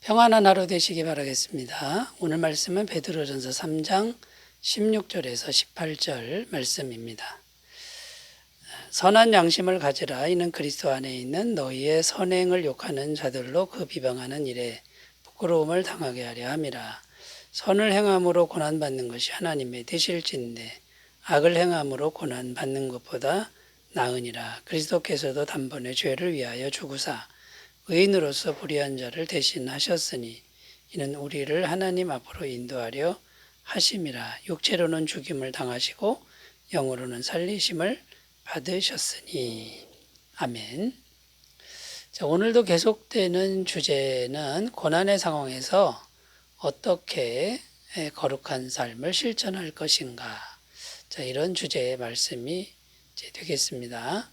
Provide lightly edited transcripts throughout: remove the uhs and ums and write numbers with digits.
평안한 하루 되시기 바라겠습니다. 오늘 말씀은 베드로전서 3장 16절에서 18절 말씀입니다. 선한 양심을 가지라. 이는 그리스도 안에 있는 너희의 선행을 욕하는 자들로 그 비방하는 일에 부끄러움을 당하게 하려 함이라. 선을 행함으로 고난받는 것이 하나님의 되실진데 악을 행함으로 고난받는 것보다 나으니라. 그리스도께서도 단번에 죄를 위하여 죽으사 의인으로서 불의한 자를 대신하셨으니 이는 우리를 하나님 앞으로 인도하려 하심이라. 육체로는 죽임을 당하시고 영으로는 살리심을 받으셨으니. 아멘. 자, 오늘도 계속되는 주제는 고난의 상황에서 어떻게 거룩한 삶을 실천할 것인가. 자, 이런 주제의 말씀이 되겠습니다.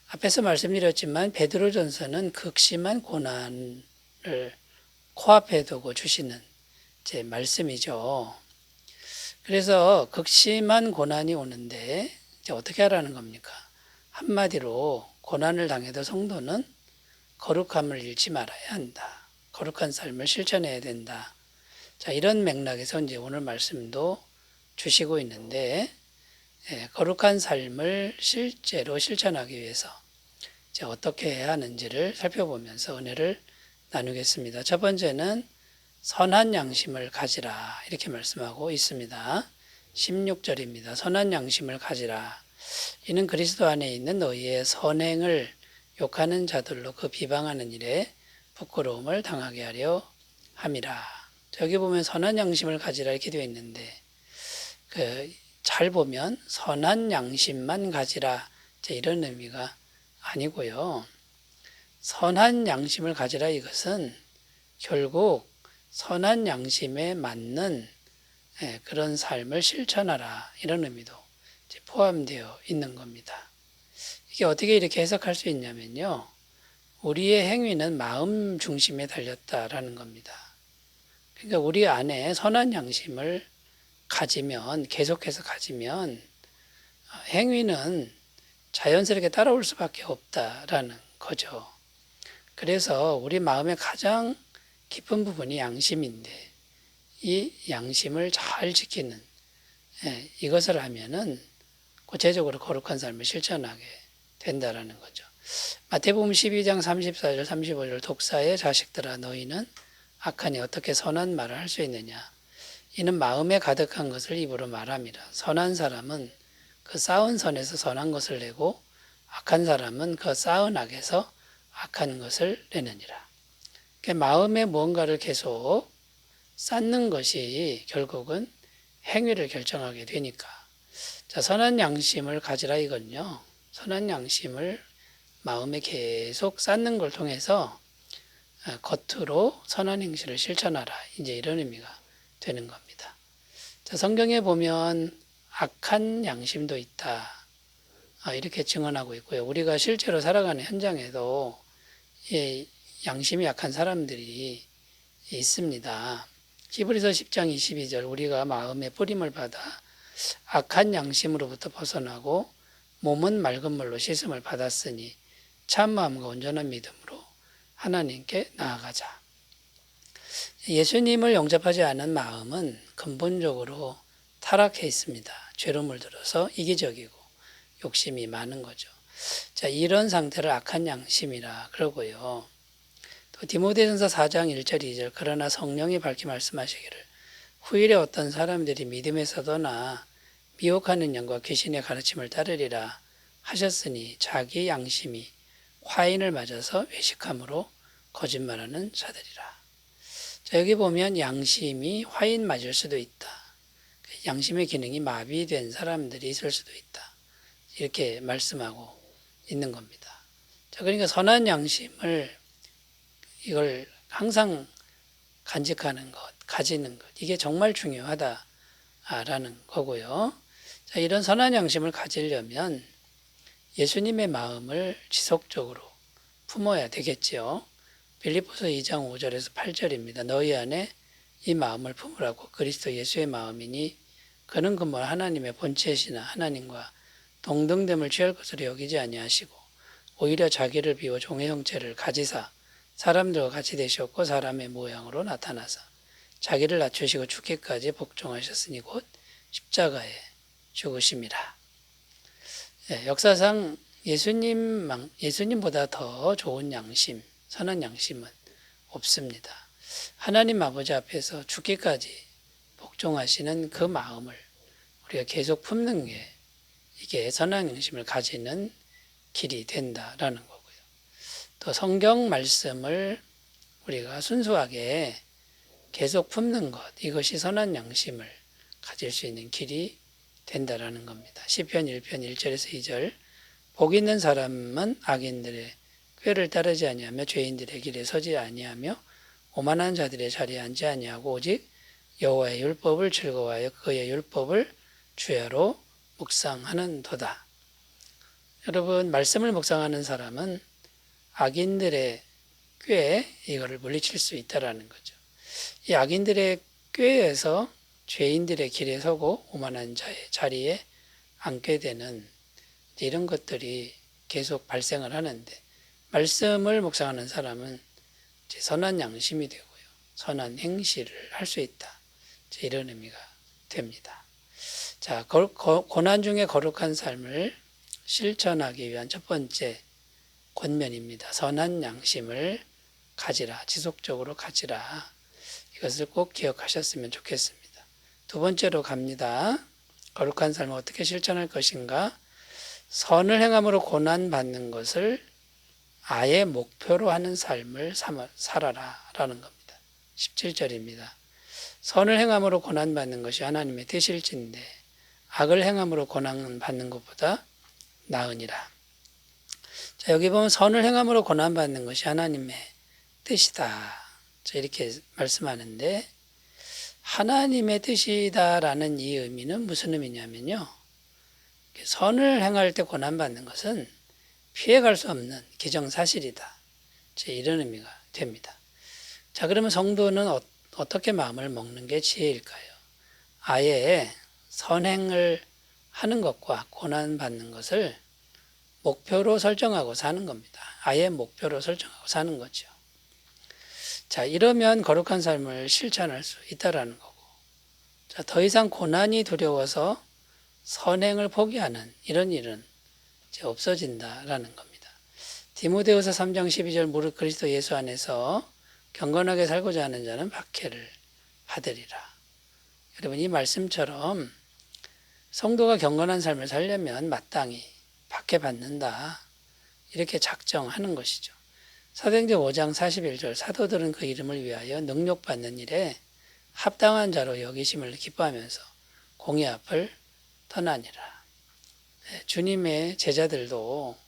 앞에서 말씀드렸지만 베드로전서는 극심한 고난을 코앞에 두고 주시는 말씀이죠. 그래서 극심한 고난이 오는데 이제 어떻게 하라는 겁니까? 한마디로 고난을 당해도 성도는 거룩함을 잃지 말아야 한다. 거룩한 삶을 실천해야 된다. 자, 이런 맥락에서 이제 오늘 말씀도 주시고 있는데, 거룩한 삶을 실제로 실천하기 위해서 이제 어떻게 해야 하는지를 살펴보면서 은혜를 나누겠습니다. 첫 번째는 선한 양심을 가지라, 이렇게 말씀하고 있습니다. 16절입니다. 선한 양심을 가지라. 이는 그리스도 안에 있는 너희의 선행을 욕하는 자들로 그 비방하는 일에 부끄러움을 당하게 하려 함이라. 여기 보면 선한 양심을 가지라 이렇게 되어 있는데, 잘 보면 선한 양심만 가지라 이런 의미가 아니고요. 선한 양심을 가지라 이것은 결국 선한 양심에 맞는 그런 삶을 실천하라 이런 의미도 포함되어 있는 겁니다. 이게 어떻게 이렇게 해석할 수 있냐면요. 우리의 행위는 마음 중심에 달렸다라는 겁니다. 그러니까 우리 안에 선한 양심을 가지면, 계속해서 가지면 행위는 자연스럽게 따라올 수밖에 없다라는 거죠. 그래서 우리 마음의 가장 깊은 부분이 양심인데 이 양심을 잘 지키는 이것을 하면은 구체적으로 거룩한 삶을 실천하게 된다라는 거죠. 마태복음 12장 34절 35절 독사의 자식들아 너희는 악하니 어떻게 선한 말을 할 수 있느냐. 이는 마음에 가득한 것을 입으로 말함이라. 선한 사람은 그 쌓은 선에서 선한 것을 내고 악한 사람은 그 쌓은 악에서 악한 것을 내느니라. 그러니까 마음에 무언가를 계속 쌓는 것이 결국은 행위를 결정하게 되니까. 자, 선한 양심을 가지라 이건요. 선한 양심을 마음에 계속 쌓는 걸 통해서 겉으로 선한 행실을 실천하라. 이제 이런 의미가 되는 겁니다. 자, 성경에 보면 악한 양심도 있다. 이렇게 증언하고 있고요. 우리가 실제로 살아가는 현장에도 양심이 약한 사람들이 있습니다. 히브리서 10장 22절 우리가 마음에 뿌림을 받아 악한 양심으로부터 벗어나고 몸은 맑은 물로 씻음을 받았으니 참 마음과 온전한 믿음으로 하나님께 나아가자. 예수님을 영접하지 않은 마음은 근본적으로 타락해 있습니다. 죄로 물들어서 이기적이고 욕심이 많은 거죠. 자, 이런 상태를 악한 양심이라 그러고요. 또 디모데전서 4장 1절 2절 그러나 성령이 밝히 말씀하시기를 후일에 어떤 사람들이 믿음에서 떠나 미혹하는 영과 귀신의 가르침을 따르리라 하셨으니 자기 양심이 화인을 맞아서 외식함으로 거짓말하는 자들이라. 자, 여기 보면 양심이 화인 맞을 수도 있다. 양심의 기능이 마비된 사람들이 있을 수도 있다. 이렇게 말씀하고 있는 겁니다. 자, 그러니까 선한 양심을 이걸 항상 간직하는 것, 가지는 것, 이게 정말 중요하다라는 거고요. 자, 이런 선한 양심을 가지려면 예수님의 마음을 지속적으로 품어야 되겠지요. 빌립보서 2장 5절에서 8절입니다. 너희 안에 이 마음을 품으라고 그리스도 예수의 마음이니 그는 근본 하나님의 본체시나 하나님과 동등됨을 취할 것으로 여기지 아니하시고 오히려 자기를 비워 종의 형체를 가지사 사람들과 같이 되셨고 사람의 모양으로 나타나서 자기를 낮추시고 죽기까지 복종하셨으니 곧 십자가에 죽으심이라. 역사상 예수님보다 더 좋은 양심, 선한 양심은 없습니다. 하나님 아버지 앞에서 죽기까지 복종하시는 그 마음을 우리가 계속 품는 게 이게 선한 양심을 가지는 길이 된다라는 거고요. 또 성경 말씀을 우리가 순수하게 계속 품는 것, 이것이 선한 양심을 가질 수 있는 길이 된다라는 겁니다. 시편 1편 1절에서 2절 복 있는 사람은 악인들의 꾀를 따르지 아니하며 죄인들의 길에 서지 아니하며 오만한 자들의 자리에 앉지 아니하고 오직 여호와의 율법을 즐거워하여 그의 율법을 주야로 묵상하는도다. 여러분, 말씀을 묵상하는 사람은 악인들의 꾀에 이거를 물리칠 수 있다라는 거죠. 이 악인들의 꾀에서 죄인들의 길에 서고 오만한 자의 자리에 앉게 되는 이런 것들이 계속 발생을 하는데, 말씀을 묵상하는 사람은 선한 양심이 되고요, 선한 행실을 할 수 있다, 이런 의미가 됩니다. 자, 고난 중에 거룩한 삶을 실천하기 위한 첫 번째 권면입니다. 선한 양심을 가지라, 지속적으로 가지라. 이것을 꼭 기억하셨으면 좋겠습니다. 두 번째로 갑니다. 거룩한 삶을 어떻게 실천할 것인가? 선을 행함으로 고난받는 것을 아예 목표로 하는 삶을 살아라 라는 겁니다. 17절입니다. 선을 행함으로 고난받는 것이 하나님의 뜻일진데 악을 행함으로 고난받는 것보다 나으니라. 자, 여기 보면 선을 행함으로 고난받는 것이 하나님의 뜻이다, 이렇게 말씀하는데, 하나님의 뜻이다라는 이 의미는 무슨 의미냐면요, 선을 행할 때 고난받는 것은 피해갈 수 없는 기정사실이다, 이런 의미가 됩니다. 자, 그러면 성도는 어떻게 마음을 먹는 게 지혜일까요? 아예 선행을 하는 것과 고난받는 것을 목표로 설정하고 사는 겁니다. 아예 목표로 설정하고 사는 거죠. 자, 이러면 거룩한 삶을 실천할 수 있다라는 거고, 자, 더 이상 고난이 두려워서 선행을 포기하는 이런 일은 이제 없어진다라는 겁니다. 디모데후서 3장 12절 무릇 그리스도 예수 안에서 경건하게 살고자 하는 자는 박해를 받으리라. 여러분, 이 말씀처럼 성도가 경건한 삶을 살려면 마땅히 박해받는다, 이렇게 작정하는 것이죠. 사도행전 5장 41절 사도들은 그 이름을 위하여 능욕받는 일에 합당한 자로 여기심을 기뻐하면서 공의 앞을 떠나니라. 주님의 제자들도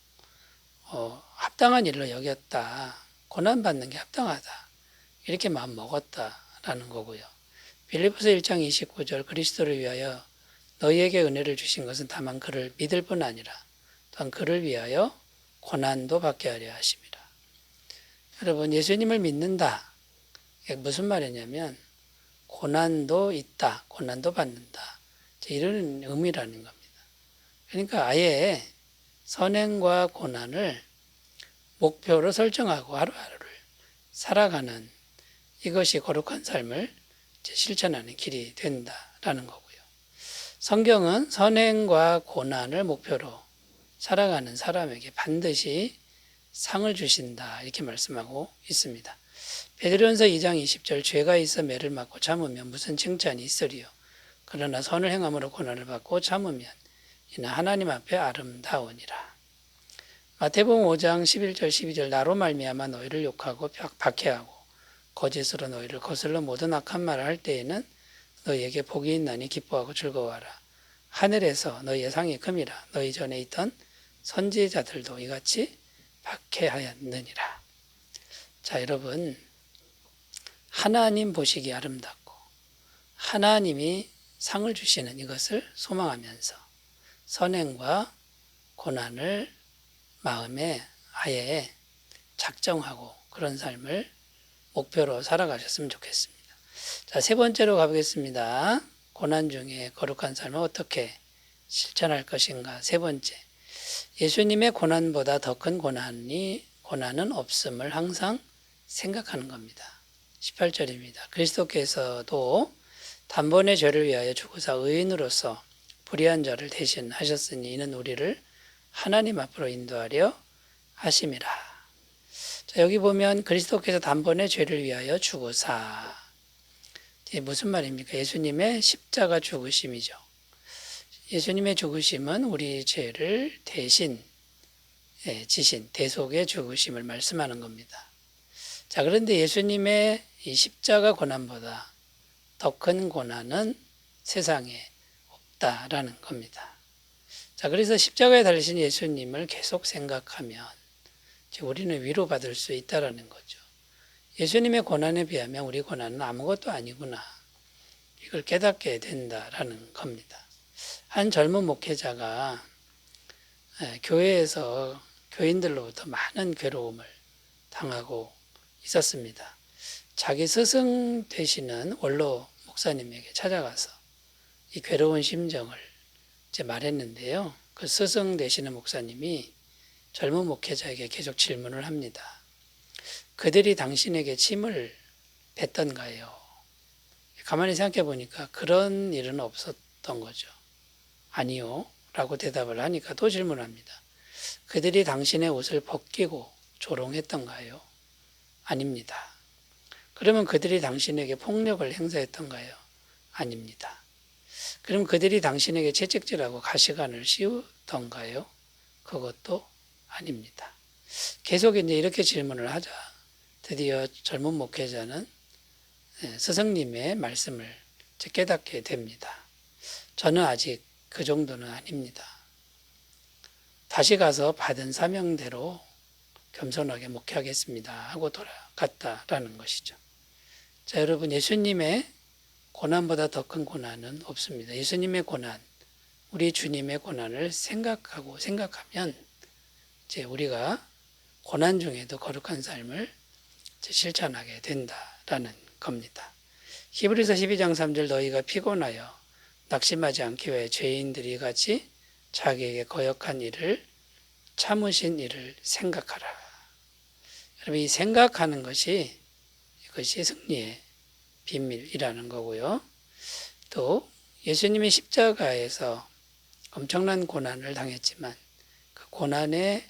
합당한 일로 여겼다, 고난받는 게 합당하다, 이렇게 마음 먹었다라는 거고요. 빌립보서 1장 29절 그리스도를 위하여 너희에게 은혜를 주신 것은 다만 그를 믿을 뿐 아니라 또한 그를 위하여 고난도 받게 하려 하심이라. 여러분, 예수님을 믿는다, 이게 무슨 말이냐면 고난도 있다, 고난도 받는다, 이런 의미라는 겁니다. 그러니까 아예 선행과 고난을 목표로 설정하고 하루하루를 살아가는, 이것이 거룩한 삶을 실천하는 길이 된다라는 거고요. 성경은 선행과 고난을 목표로 살아가는 사람에게 반드시 상을 주신다, 이렇게 말씀하고 있습니다. 베드로전서 2장 20절 죄가 있어 매를 맞고 참으면 무슨 칭찬이 있으리요. 그러나 선을 행함으로 고난을 받고 참으면 이는 하나님 앞에 아름다우니라. 마태복음 5장 11절 12절 나로 말미암아 너희를 욕하고 박해하고 거짓으로 너희를 거슬러 모든 악한 말을 할 때에는 너희에게 복이 있나니 기뻐하고 즐거워하라. 하늘에서 너희의 상이 큼이라. 너희 전에 있던 선지자들도 이같이 박해하였느니라. 자, 여러분, 하나님 보시기 아름답고 하나님이 상을 주시는 이것을 소망하면서 선행과 고난을 마음에 아예 작정하고 그런 삶을 목표로 살아가셨으면 좋겠습니다. 자, 세 번째로 가보겠습니다. 고난 중에 거룩한 삶을 어떻게 실천할 것인가. 세 번째, 예수님의 고난보다 더 큰 고난은 없음을 항상 생각하는 겁니다. 18절입니다. 그리스도께서도 단번에 죄를 위하여 죽으사 의인으로서 불의한 자를 대신하셨으니 이는 우리를 하나님 앞으로 인도하려 하심이라. 자, 여기 보면 그리스도께서 단번에 죄를 위하여 죽으사. 이게 무슨 말입니까? 예수님의 십자가 죽으심이죠. 예수님의 죽으심은 우리 죄를 대신 지신 대속의 죽으심을 말씀하는 겁니다. 자, 그런데 예수님의 이 십자가 고난보다 더 큰 고난은 세상에 없다라는 겁니다. 자, 그래서 십자가에 달리신 예수님을 계속 생각하면 우리는 위로받을 수 있다라는 거죠. 예수님의 고난에 비하면 우리 고난은 아무것도 아니구나. 이걸 깨닫게 된다라는 겁니다. 한 젊은 목회자가 교회에서 교인들로부터 많은 괴로움을 당하고 있었습니다. 자기 스승 되시는 원로 목사님에게 찾아가서 이 괴로운 심정을 이제 말했는데요. 그 스승 되시는 목사님이 젊은 목회자에게 계속 질문을 합니다. 그들이 당신에게 침을 뱉던가요? 가만히 생각해 보니까 그런 일은 없었던 거죠. 아니요. 라고 대답을 하니까 또 질문합니다. 그들이 당신의 옷을 벗기고 조롱했던가요? 아닙니다. 그러면 그들이 당신에게 폭력을 행사했던가요? 아닙니다. 그럼 그들이 당신에게 채찍질하고 가시관을 씌우던가요? 그것도 아닙니다. 계속 이제 이렇게 질문을 하자 드디어 젊은 목회자는 스승님의 말씀을 깨닫게 됩니다. 저는 아직 그 정도는 아닙니다. 다시 가서 받은 사명대로 겸손하게 목회하겠습니다 하고 돌아갔다라는 것이죠. 자, 여러분, 예수님의 고난보다 더 큰 고난은 없습니다. 예수님의 고난, 우리 주님의 고난을 생각하면 이제 우리가 고난 중에도 거룩한 삶을 실천하게 된다라는 겁니다. 히브리서 12장 3절 너희가 피곤하여 낙심하지 않기 위해 죄인들이 같이 자기에게 거역한 일을 참으신 일을 생각하라. 여러분, 이 생각하는 것이 이것이 승리의 비밀이라는 거고요. 또 예수님이 십자가에서 엄청난 고난을 당했지만 그 고난의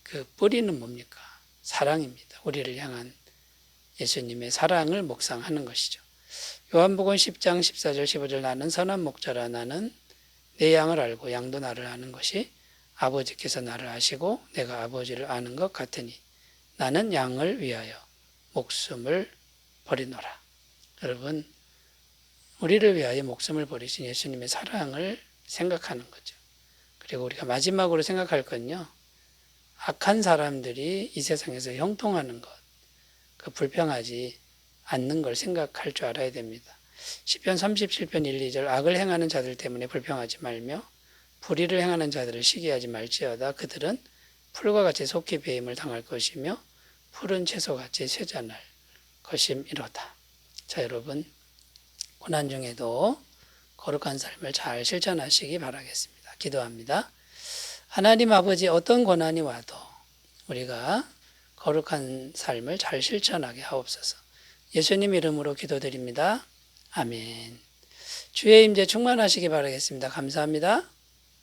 그 뿌리는 뭡니까? 사랑입니다. 우리를 향한 예수님의 사랑을 묵상하는 것이죠. 요한복음 10장 14절 15절 나는 선한 목자라 나는 내 양을 알고 양도 나를 아는 것이 아버지께서 나를 아시고 내가 아버지를 아는 것 같으니 나는 양을 위하여 목숨을 버리노라. 여러분, 우리를 위하여 목숨을 버리신 예수님의 사랑을 생각하는 거죠. 그리고 우리가 마지막으로 생각할 건요, 악한 사람들이 이 세상에서 형통하는 것, 그 불평하지 않는 걸 생각할 줄 알아야 됩니다. 시편 37편 1, 2절 악을 행하는 자들 때문에 불평하지 말며 불의를 행하는 자들을 시기하지 말지어다. 그들은 풀과 같이 속히 배임을 당할 것이며 푸른 채소같이 쇠잔할 것임이로다. 자, 여러분, 고난 중에도 거룩한 삶을 잘 실천하시기 바라겠습니다. 기도합니다. 하나님 아버지, 어떤 고난이 와도 우리가 거룩한 삶을 잘 실천하게 하옵소서. 예수님 이름으로 기도드립니다. 아멘. 주의 임재 충만하시기 바라겠습니다. 감사합니다.